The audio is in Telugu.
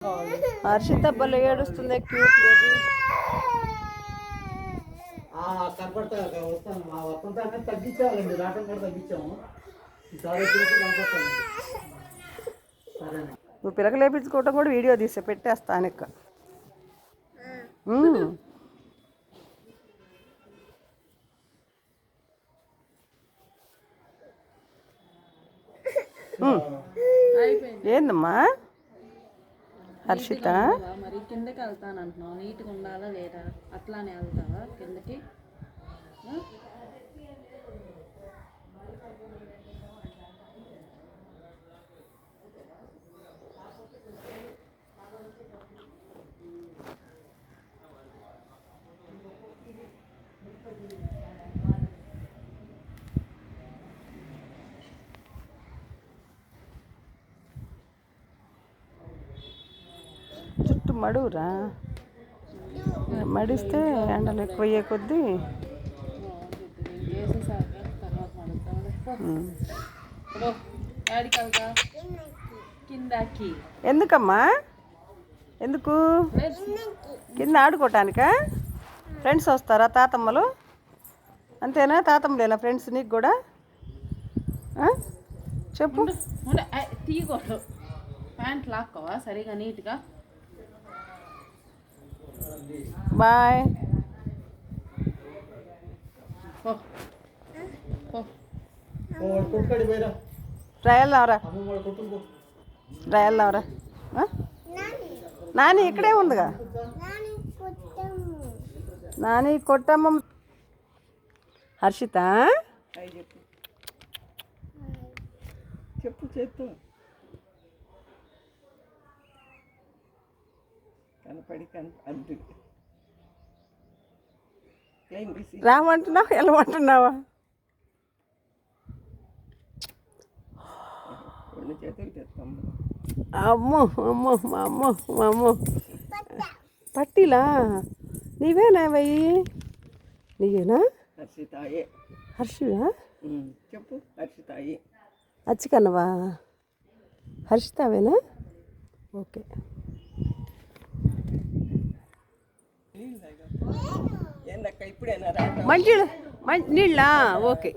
హర్షిత భలే ఏడుస్తుంది. Cute baby. తగ్గించాలండి, రావడం కూడా తగ్గించాము. నువ్వు పిల్లక లేపించుకోవటం కూడా వీడియో తీసే పెట్టేస్తాను ఇక. ఏందమ్మా హర్షిత? మరి కిందకి వెళ్తాను అంటున్నావు, నీట్గా ఉండాలా లేదా? అట్లానే వెళ్తావా కిందకి? చుట్టూ మడువురా, మడిస్తే ఎండలు ఎక్కువయ్యే కొద్దీ. ఎందుకమ్మా? ఎందుకు? కింద ఆడుకోవటానికా? ఫ్రెండ్స్ వస్తారా తాతమ్మలు? అంతేనా? తాతమ్మలేనా ఫ్రెండ్స్ నీకు కూడా? చెప్పు. తీయకూడదు, ప్యాంట్ లాక్కోవా సరిగా నీట్గా. బాయ్. రాయల్లావరా, రాయల్లావరా. నాని ఇక్కడే ఉందిగా. నాని కొట్టమ్మ. హర్షిత చెప్పు చేస్తూ కనపడి అంటు రామంటున్నావా వెళ్ళమంటున్నావా? రెండు చేతులు తెస్తాము. అమ్మో అమ్మో అమ్మో అమ్మో. పట్టీలా నీవేనా వెయ్యి? నీవేనా? హర్షితాయే. హర్షివా? చెప్పు హర్షితాయే. అచ్చికన్నవా? హర్షితావేనా? ఓకే. ఏందక్క ఇప్పుడేనా? మంచి నీళ్ళ? ఓకే.